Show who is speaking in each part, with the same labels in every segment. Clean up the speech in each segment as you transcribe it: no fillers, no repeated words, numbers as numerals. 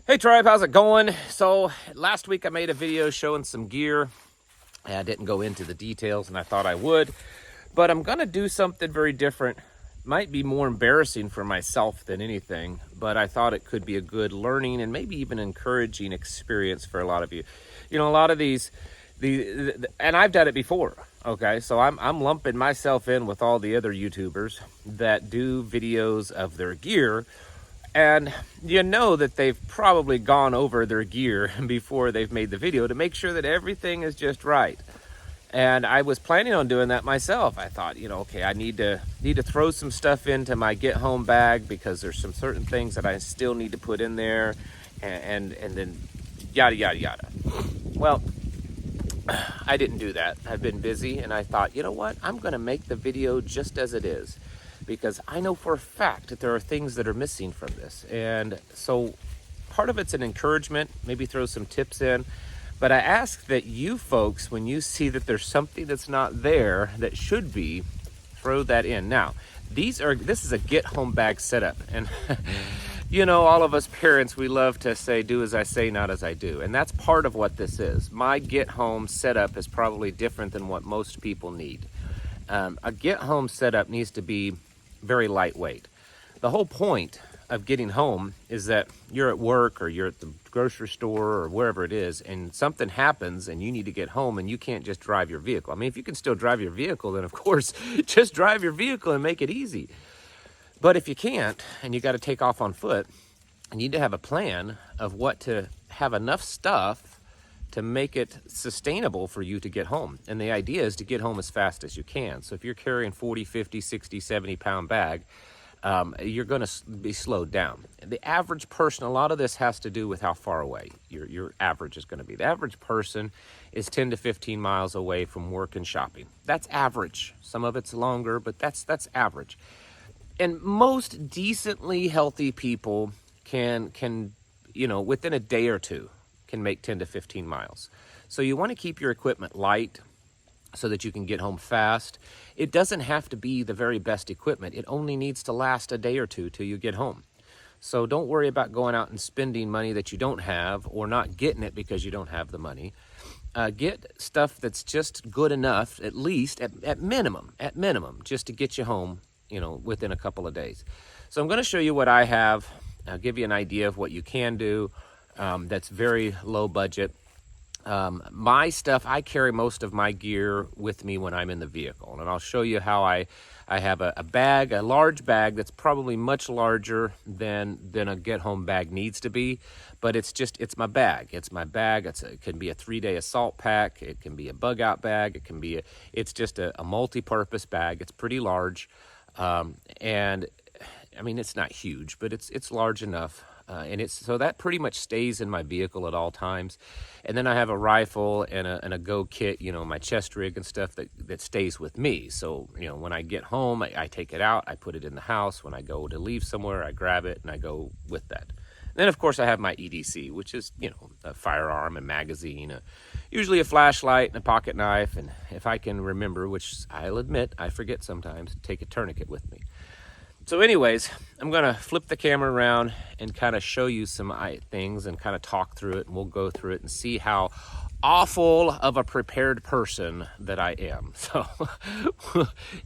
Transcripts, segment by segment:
Speaker 1: Hey tribe, how's it going? So last week I made a video showing some gear. I didn't go into the details and I thought I would, but I'm gonna do something very different. Might be more embarrassing for myself than anything, but I thought it could be a good learning and maybe even encouraging experience for a lot of you. You know, a lot of these, and I've done it before, okay? So I'm lumping myself in with all the other YouTubers that do videos of their gear. And you know that they've probably gone over their gear before they've made the video to make sure that everything is just right. And I was planning on doing that myself. I thought, okay, I need to throw some stuff into my get home bag because there's some certain things that I still need to put in there, and then yada yada yada. Well, I didn't do that. I've been busy, and I thought, you know what? I'm going to make the video just as it is, because I know for a fact that there are things that are missing from this. And so part of it's an encouragement, maybe throw some tips in, but I ask that you folks, when you see that there's something that's not there that should be, throw that in. Now, this is a get home bag setup. And you know, all of us parents, we love to say, do as I say, not as I do. And that's part of what this is. My get home setup is probably different than what most people need. A get home setup needs to be very lightweight. The whole point of getting home is that you're at work or you're at the grocery store or wherever it is, and something happens and you need to get home and you can't just drive your vehicle. I mean, if you can still drive your vehicle, then of course, just drive your vehicle and make it easy. But if you can't and you got to take off on foot, you need to have a plan of what to have enough stuff to make it sustainable for you to get home. And the idea is to get home as fast as you can. So if you're carrying 40, 50, 60, 70 pound bag, you're going to be slowed down. The average person, a lot of this has to do with how far away your average is going to be. The average person is 10 to 15 miles away from work and shopping. That's average. Some of it's longer, but that's average. And most decently healthy people can within a day or two, can make 10 to 15 miles. So you want to keep your equipment light so that you can get home fast. It doesn't have to be the very best equipment. It only needs to last a day or two till you get home. So don't worry about going out and spending money that you don't have or not getting it because you don't have the money. Get stuff that's just good enough, at least at minimum, just to get you home, within a couple of days. So I'm going to show you what I have. I'll give you an idea of what you can do. That's very low budget. My stuff, I carry most of my gear with me when I'm in the vehicle. And I'll show you how I have a large bag that's probably much larger than a get home bag needs to be. But it's my bag. It can be a 3-day assault pack. It can be a bug out bag. It's just a multi-purpose bag. It's pretty large. And I mean, it's not huge, but it's large enough. So that pretty much stays in my vehicle at all times. And then I have a rifle and a go kit, my chest rig and stuff that stays with me. So, when I get home, I take it out, I put it in the house. When I go to leave somewhere, I grab it and I go with that. And then of course I have my EDC, which is, a firearm and magazine, usually a flashlight and a pocket knife. And if I can remember, which I'll admit, I forget sometimes, take a tourniquet with me. So anyways, I'm going to flip the camera around and kind of show you some things and kind of talk through it, and we'll go through it and see how awful of a prepared person that I am. So,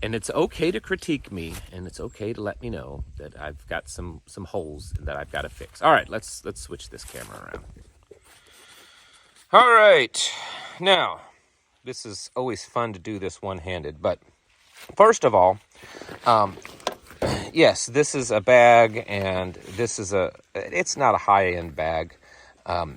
Speaker 1: and it's okay to critique me, and it's okay to let me know that I've got some holes that I've got to fix. All right, let's switch this camera around. All right, now, this is always fun to do this one-handed, but first of all, yes, this is a bag, and it's not a high-end bag.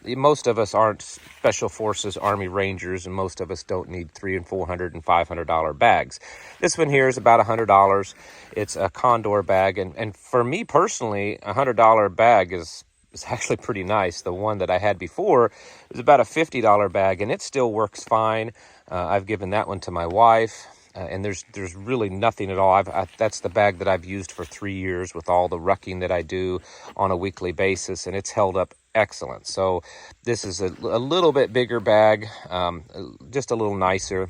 Speaker 1: Most of us aren't Special Forces Army Rangers, and most of us don't need $300 and $400 and $500 bags. This one here is about $100. It's a Condor bag, and for me personally, a $100 bag is actually pretty nice. The one that I had before was about a $50 bag, and it still works fine. I've given that one to my wife. And there's really nothing at all. That's the bag that I've used for 3 years with all the rucking that I do on a weekly basis, and it's held up excellent. So this is a little bit bigger bag, just a little nicer.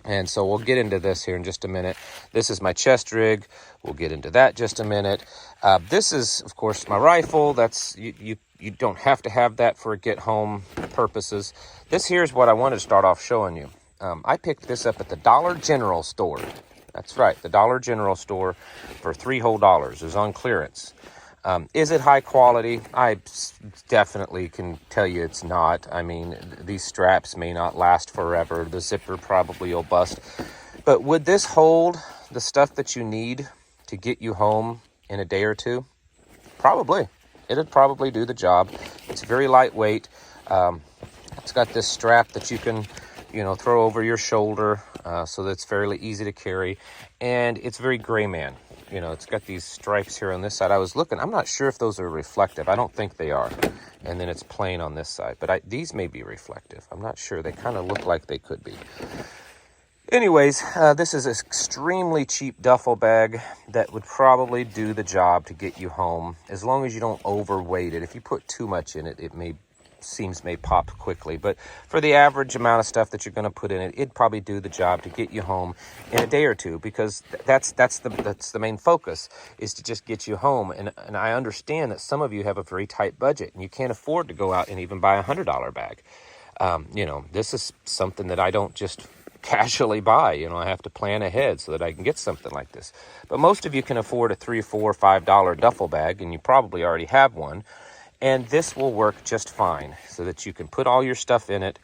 Speaker 1: And so we'll get into this here in just a minute. This is my chest rig. We'll get into that just a minute. This is, of course, my rifle. That's you you don't have to have that for get home purposes. This here's what I wanted to start off showing you. I picked this up at the Dollar General store. That's right, the Dollar General store for $3 whole. It was on clearance. Is it high quality? I definitely can tell you it's not. I mean, these straps may not last forever. The zipper probably will bust. But would this hold the stuff that you need to get you home in a day or two? Probably. It'd probably do the job. It's very lightweight. It's got this strap that you can, throw over your shoulder, so that's fairly easy to carry. And it's very gray man. It's got these stripes here on this side. I was looking. I'm not sure if those are reflective. I don't think they are. And then it's plain on this side. But these may be reflective. I'm not sure. They kind of look like they could be. Anyways, this is an extremely cheap duffel bag that would probably do the job to get you home, as long as you don't overweight it. If you put too much in it, it may pop quickly. But for the average amount of stuff that you're going to put in it, it'd probably do the job to get you home in a day or two, because that's the main focus, is to just get you home. And I understand that some of you have a very tight budget and you can't afford to go out and even buy a $100 bag. This is something that I don't just casually buy. I have to plan ahead so that I can get something like this. But most of you can afford a $3, $4, $5 duffel bag, and you probably already have one. And this will work just fine, so that you can put all your stuff in it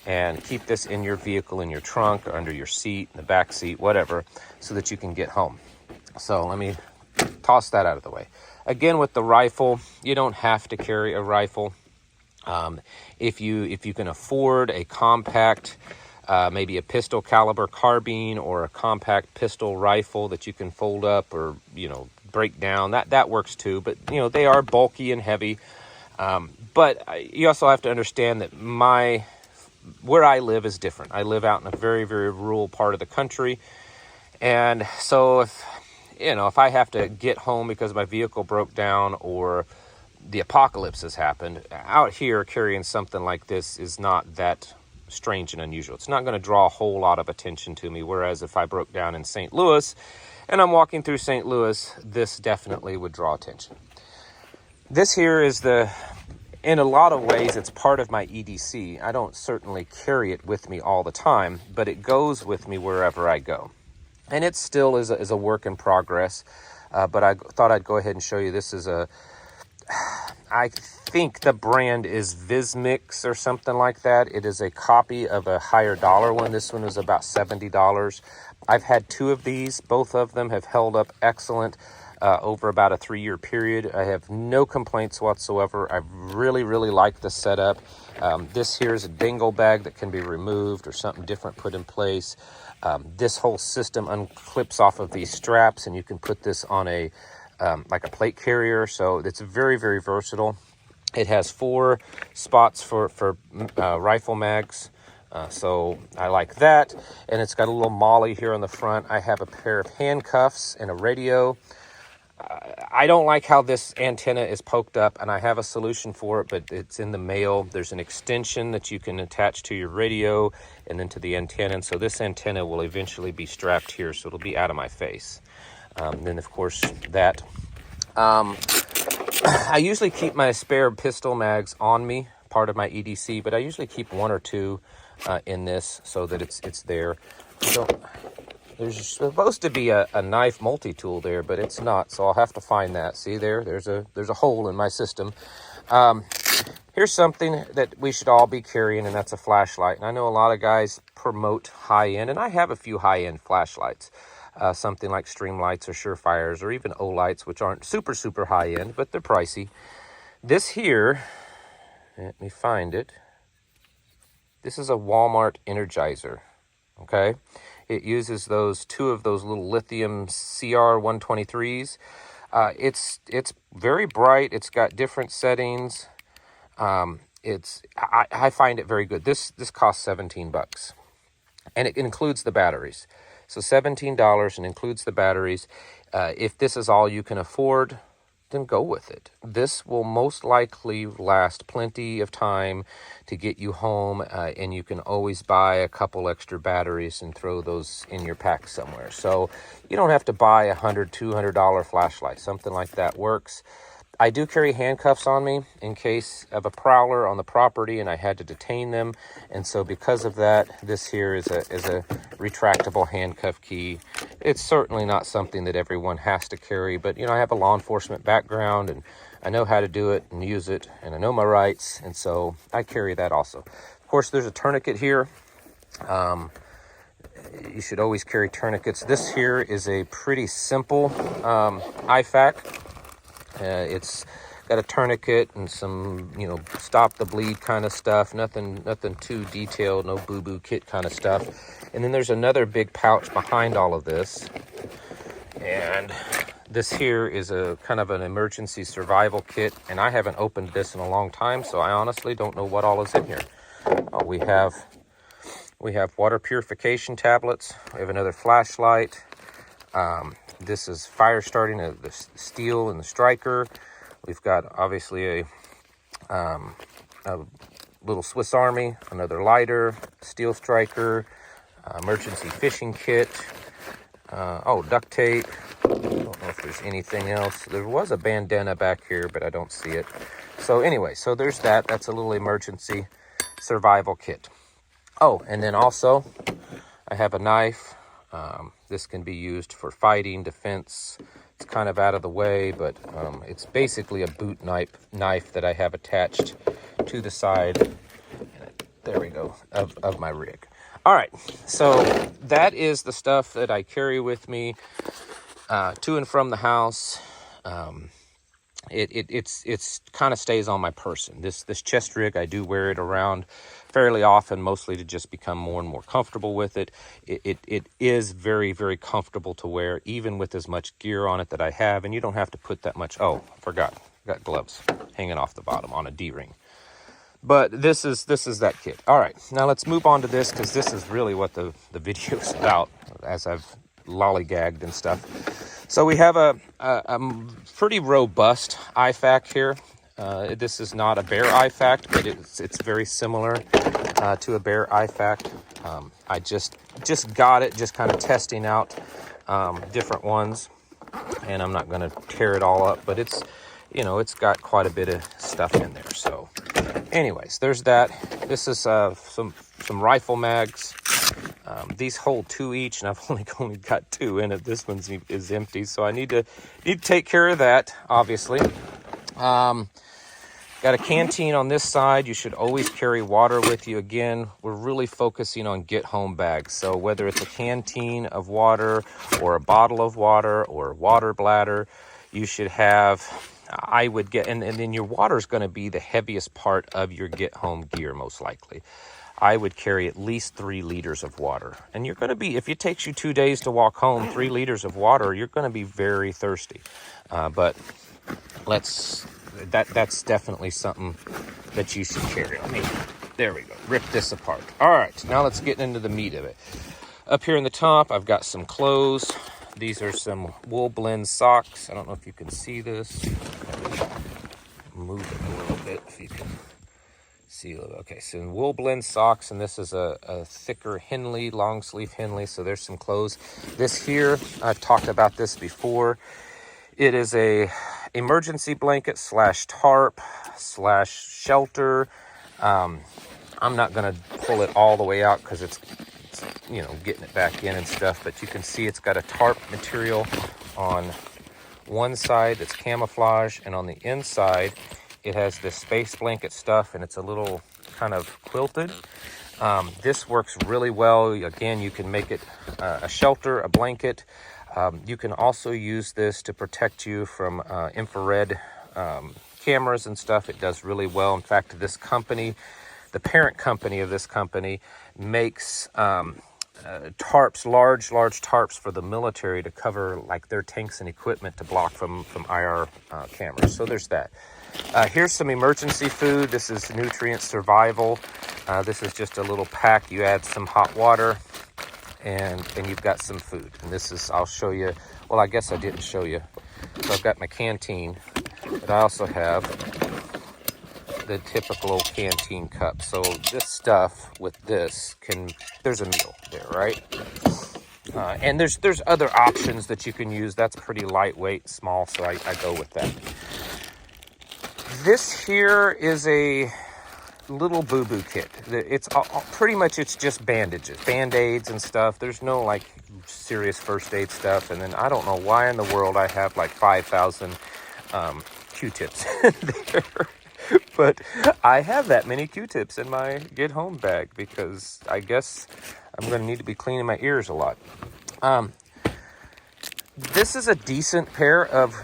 Speaker 1: and keep this in your vehicle, in your trunk, or under your seat, in the back seat, whatever, so that you can get home. So let me toss that out of the way. Again, with the rifle, you don't have to carry a rifle. If you can afford a compact, maybe a pistol caliber carbine or a compact pistol rifle that you can fold up or, break down, that works too. But, they are bulky and heavy. But you also have to understand that where I live is different. I live out in a very, very rural part of the country. And so if I have to get home because my vehicle broke down or the apocalypse has happened, out here carrying something like this is not that strange and unusual. It's not going to draw a whole lot of attention to me. Whereas if I broke down in St. Louis and I'm walking through St. Louis, this definitely would draw attention. This here is in a lot of ways, it's part of my EDC. I don't certainly carry it with me all the time, but it goes with me wherever I go. And it still is a work in progress. But I thought I'd go ahead and show you. This is I think the brand is Misc or something like that. It is a copy of a higher dollar one. This one was about $70. I've had two of these. Both of them have held up excellent over about a 3-year period. I have no complaints whatsoever. I really, really like the setup. This here is a dingle bag that can be removed or something different put in place. This whole system unclips off of these straps, and you can put this on like a plate carrier. So it's very, very versatile. It has 4 spots for rifle mags. So I like that. And it's got a little molly here on the front. I have a pair of handcuffs and a radio. I don't like how this antenna is poked up, and I have a solution for it, but it's in the mail. There's an extension that you can attach to your radio and then to the antenna. And so this antenna will eventually be strapped here, so it'll be out of my face. Then, of course, that. I usually keep my spare pistol mags on me, part of my EDC, but I usually keep 1 or 2 in this so that it's there. There's supposed to be a knife multi-tool there, but it's not, so I'll have to find that. See there's a hole in my system. Here's something that we should all be carrying, and that's a flashlight. And I know a lot of guys promote high-end, and I have a few high-end flashlights. Something like Streamlights or Surefires or even Olights, which aren't super, super high-end, but they're pricey. This here, let me find it. This is a Walmart Energizer, okay? It uses 2 of those little lithium CR123s. It's very bright. It's got different settings. I find it very good. This costs $17, and it includes the batteries. So $17 and includes the batteries. If this is all you can afford, then go with it. This will most likely last plenty of time to get you home, and you can always buy a couple extra batteries and throw those in your pack somewhere. So you don't have to buy $100, $200 flashlight. Something like that works. I do carry handcuffs on me in case of a prowler on the property and I had to detain them. And so because of that, this here is a retractable handcuff key. It's certainly not something that everyone has to carry, but I have a law enforcement background and I know how to do it and use it, and I know my rights, and so I carry that also. Of course, there's a tourniquet here. You should always carry tourniquets. This here is a pretty simple IFAK. It's got a tourniquet and some, stop the bleed kind of stuff. Nothing too detailed, no boo-boo kit kind of stuff. And then there's another big pouch behind all of this. And this here is a kind of an emergency survival kit. And I haven't opened this in a long time, so I honestly don't know what all is in here. We have water purification tablets. We have another flashlight. This is fire starting, the steel and the striker. We've got obviously a little Swiss Army, another lighter, steel striker, emergency fishing kit. Duct tape. I don't know if there's anything else. There was a bandana back here, but I don't see it. So anyway, so there's that. That's a little emergency survival kit. Oh, and then also I have a knife. This can be used for fighting, defense. It's kind of out of the way, but it's basically a boot knife that I have attached to the side. There we go, of my rig. All right, so that is the stuff that I carry with me to and from the house. It's kind of stays on my person. This chest rig, I do wear it around fairly often, mostly to just become more and more comfortable with it. It is very, very comfortable to wear, even with as much gear on it that I have, and you don't have to put that much. Oh, forgot, got gloves hanging off the bottom on a D-ring. But this is that kit. All right, now let's move on to this, because this is really what the video is about, as I've lollygagged and stuff. So we have a pretty robust IFAK here. This is not a bare IFAK, but it's very similar to a bare IFAK. I just got it, just kind of testing out different ones, and I'm not going to tear it all up, but it's got quite a bit of stuff in there. So anyways, there's that. This is some rifle mags. These hold 2 each, and I've only got 2 in it. This one is empty, so I need to take care of that, obviously. Got a canteen on this side. You should always carry water with you. Again, we're really focusing on get-home bags. So whether it's a canteen of water or a bottle of water or a water bladder, you should have, I would get, and then your water is going to be the heaviest part of your get-home gear, most likely. I would carry at least 3 liters of water. And you're going to be, if it takes you 2 days to walk home, 3 liters of water, you're going to be very thirsty. But that's definitely something that you should carry. There we go. Rip this apart. All right, now let's get into the meat of it. Up here in the top, I've got some clothes. These are some wool blend socks. I don't know if you can see this. Move it a little bit if you can see. Okay, so wool blend socks, and this is a thicker Henley, long sleeve Henley. So there's some clothes. This here, I've talked about this before. It is a emergency blanket / tarp / shelter. I'm not going to pull it all the way out because it's getting it back in and stuff, but you can see it's got a tarp material on one side that's camouflage, and on the inside it has this space blanket stuff, and it's a little kind of quilted. This works really well. Again, you can make it a shelter, a blanket. You can also use this to protect you from infrared cameras and stuff. It does really well. In fact, this company, the parent company of this company, makes tarps, large tarps for the military to cover like their tanks and equipment to block from IR cameras. So there's that. Here's some emergency food. This is nutrient survival. This is just a little pack. You add some hot water, and you've got some food. And this is, I'll show you, well, I guess I didn't show you. So I've got my canteen, but I also have the typical old canteen cup. So this stuff with this there's a meal there, right? And there's other options that you can use. That's pretty lightweight, small, so I go with that. This here is a little boo-boo kit. It's pretty much, it's just bandages, band-aids and stuff. There's no like serious first aid stuff. And then I don't know why in the world I have like 5,000 Q-tips there. But I have that many Q-tips in my get home bag because I guess I'm going to need to be cleaning my ears a lot. This is a decent pair of,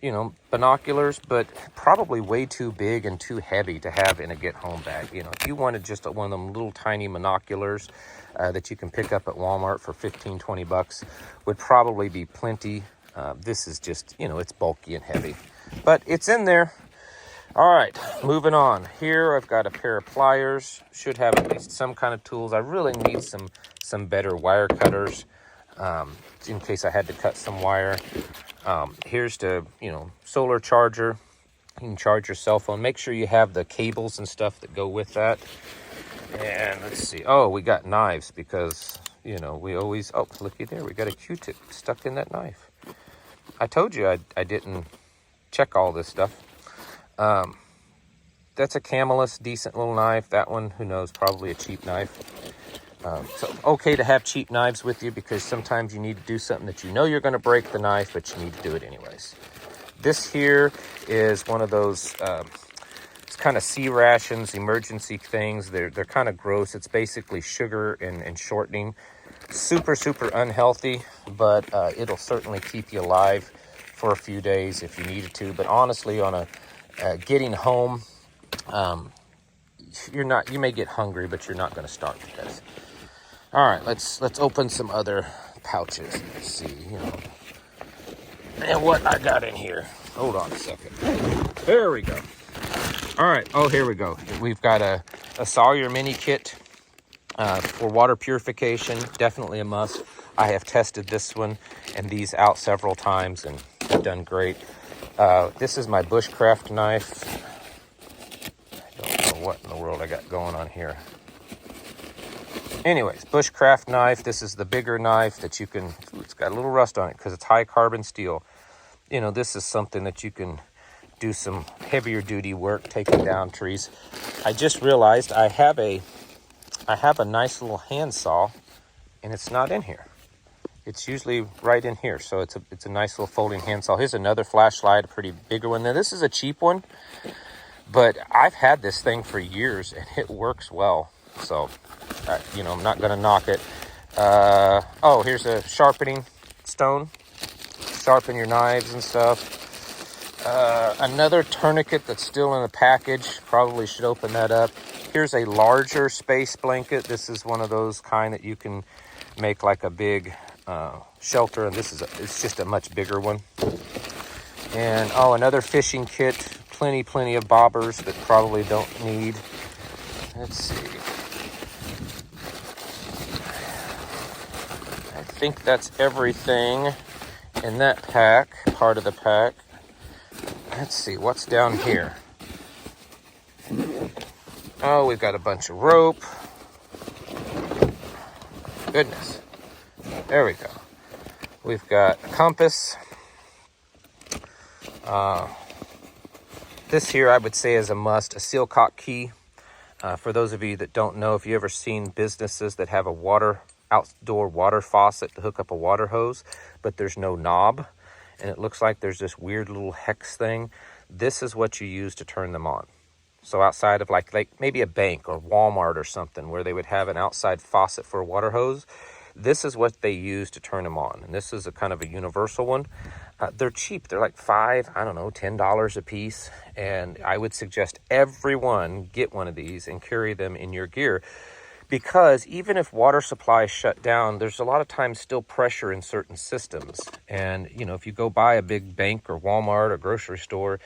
Speaker 1: you know, binoculars, but probably way too big and too heavy to have in a get home bag. You know, if you wanted just one of them little tiny binoculars that you can pick up at Walmart for 15-20 bucks would probably be plenty. This is just, you know, it's bulky and heavy, but it's in there. All right, moving on. Here I've got a pair of pliers. Should have at least some kind of tools. I really need some better wire cutters in case I had to cut some wire. Here's the, you know, solar charger. You can charge your cell phone. Make sure you have the cables and stuff that go with that. And let's see. Oh, we got knives because, you know, we always, oh, looky there. We got a Q-tip stuck in that knife. I told you I didn't check all this stuff. That's a Camelus, decent little knife. That one, who knows, probably a cheap knife. So okay to have cheap knives with you because sometimes you need to do something that you know you're going to break the knife, but you need to do it anyways. This here is one of those it's kind of sea rations, emergency things. They're kind of gross. It's basically sugar and shortening. Super unhealthy, but it'll certainly keep you alive for a few days if you needed to. But honestly, on a getting home, you may get hungry, but you're not going to starve to death. All right, let's open some other pouches. Let's see, you know, and what I got in here. Hold on a second. There we go. All right. Oh, here we go. We've got a Sawyer mini kit for water purification. Definitely a must. I have tested this one and these out several times and they've done great. This is my bushcraft knife. I don't know what in the world I got going on here. Anyways, bushcraft knife. This is the bigger knife that you can, ooh, it's got a little rust on it because it's high carbon steel. You know, this is something that you can do some heavier duty work, taking down trees. I just realized I have a nice little handsaw and it's not in here. It's usually right in here. So it's a nice little folding handsaw. Here's another flashlight, a pretty bigger one. Now this is a cheap one, but I've had this thing for years and it works well. So, you know, I'm not going to knock it. Oh, here's a sharpening stone. Sharpen your knives and stuff. Another tourniquet that's still in the package. Probably should open that up. Here's a larger space blanket. This is one of those kind that you can make like a big shelter. And this is it's just a much bigger one. And, oh, another fishing kit. Plenty of bobbers that probably don't need. Let's see. I think that's everything in that pack, part of the pack. Let's see, what's down here? Oh, we've got a bunch of rope. Goodness. There we go. We've got a compass. This here I would say is a must, a seal cock key. For those of you that don't know, if you ever seen businesses that have a outdoor water faucet to hook up a water hose, but there's no knob, and it looks like there's this weird little hex thing, this is what you use to turn them on. So outside of like maybe a bank or Walmart or something where they would have an outside faucet for a water hose, this is what they use to turn them on. And this is a kind of a universal one. They're cheap. They're like $10 a piece. And I would suggest everyone get one of these and carry them in your gear. Because even if water supply is shut down, there's a lot of times still pressure in certain systems. And, you know, if you go buy a big bank or Walmart or grocery store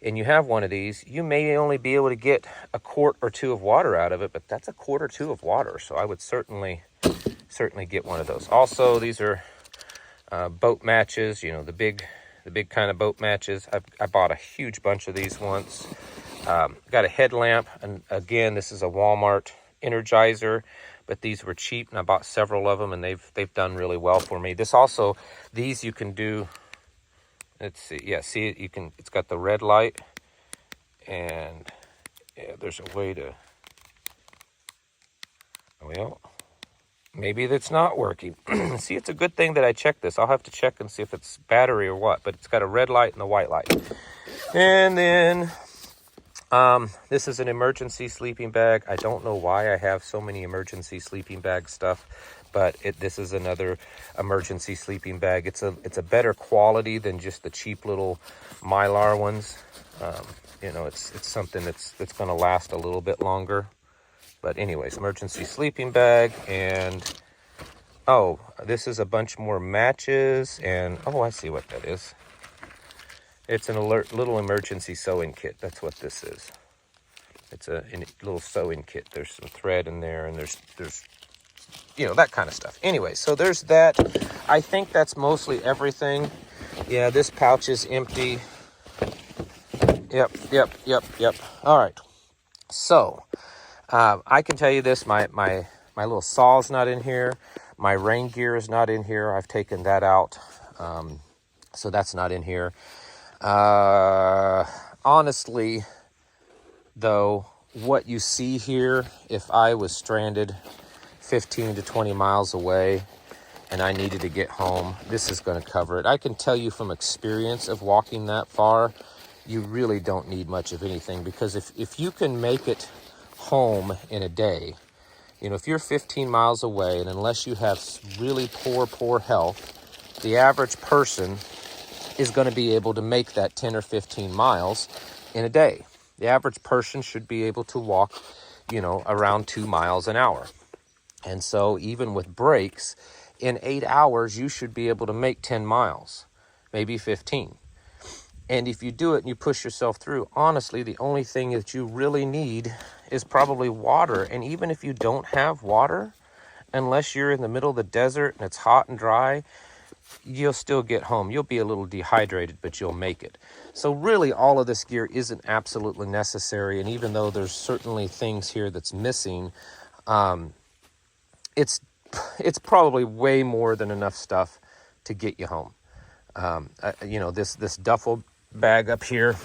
Speaker 1: and you have one of these, you may only be able to get a quart or two of water out of it, but that's a quart or two of water. So I would certainly get one of those. Also, these are boat matches, you know, the big kind of boat matches. I bought a huge bunch of these once. Got a headlamp, and again, this is a Walmart Energizer, but these were cheap and I bought several of them and they've done really well for me. These you can do, let's see. Yeah, see it? You can, it's got the red light, and yeah, there's a way to, well, maybe that's not working. See, it's a good thing that I checked this. I'll have to check and see if it's battery or what, but it's got a red light and a white light. And then this is an emergency sleeping bag. I don't know why I have so many emergency sleeping bag stuff, but this is another emergency sleeping bag. It's a better quality than just the cheap little Mylar ones. You know, it's something that's going to last a little bit longer. But anyways, emergency sleeping bag. And oh, this is a bunch more matches. And oh, I see what that is. It's an little emergency sewing kit. That's what this is. It's a little sewing kit. There's some thread in there, and there's you know, that kind of stuff. Anyway, so there's that. I think that's mostly everything. Yeah, this pouch is empty. Yep. All right. So I can tell you this: my little saw's not in here. My rain gear is not in here. I've taken that out, so that's not in here. Honestly, though, what you see here, if I was stranded 15 to 20 miles away and I needed to get home, this is going to cover it. I can tell you from experience of walking that far, you really don't need much of anything, because if you can make it home in a day, you know, if you're 15 miles away, and unless you have really poor health, the average person is going to be able to make that 10 or 15 miles in a day. The average person should be able to walk, you know, around 2 miles an hour. And so even with breaks, in 8 hours, you should be able to make 10 miles, maybe 15. And if you do it and you push yourself through, honestly, the only thing that you really need is probably water. And even if you don't have water, unless you're in the middle of the desert and it's hot and dry, you'll still get home. You'll be a little dehydrated, but you'll make it. So really, all of this gear isn't absolutely necessary. And even though there's certainly things here that's missing, it's probably way more than enough stuff to get you home. You know, this duffel bag up here,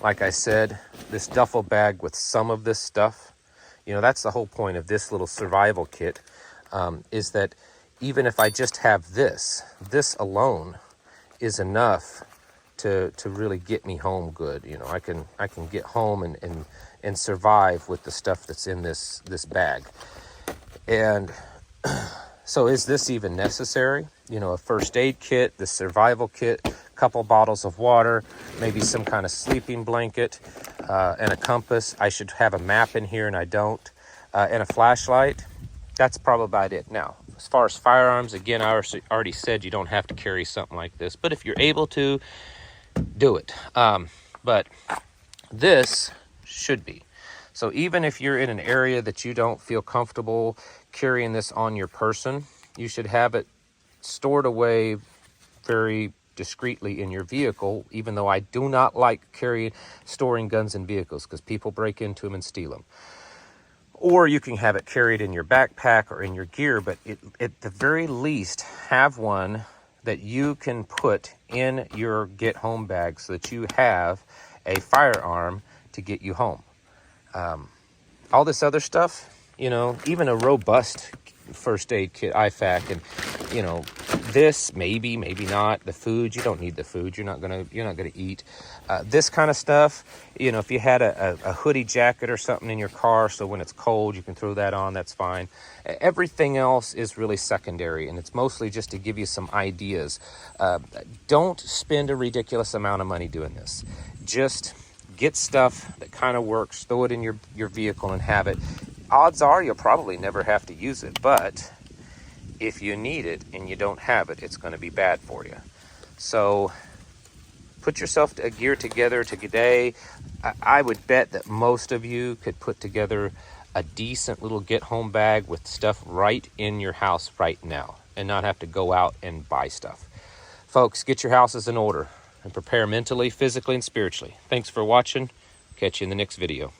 Speaker 1: like I said, this duffel bag with some of this stuff, you know, that's the whole point of this little survival kit, is that even if I just have this alone is enough to really get me home good. You know, I can get home and survive with the stuff that's in this bag. And so is this even necessary? You know, a first aid kit, the survival kit, a couple bottles of water, maybe some kind of sleeping blanket, and a compass. I should have a map in here, and I don't, and a flashlight. That's probably about it. Now, as far as firearms, again, I already said you don't have to carry something like this, but if you're able to, do it. But this should be. So even if you're in an area that you don't feel comfortable carrying this on your person, you should have it stored away very discreetly in your vehicle, even though I do not like storing guns in vehicles, because people break into them and steal them. Or you can have it carried in your backpack or in your gear, but at the very least, have one that you can put in your get home bag so that you have a firearm to get you home. All this other stuff, you know, even a robust first aid kit, IFAK, and, you know, this, maybe not. The food, you don't need the food. You're not gonna eat. This kind of stuff, you know, if you had a hoodie jacket or something in your car, so when it's cold, you can throw that on, that's fine. Everything else is really secondary, and it's mostly just to give you some ideas. Don't spend a ridiculous amount of money doing this. Just get stuff that kind of works, throw it in your vehicle and have it. Odds are you'll probably never have to use it, but if you need it and you don't have it, it's going to be bad for you. So put yourself a gear together today. I would bet that most of you could put together a decent little get home bag with stuff right in your house right now and not have to go out and buy stuff. Folks, get your houses in order and prepare mentally, physically, and spiritually. Thanks for watching. Catch you in the next video.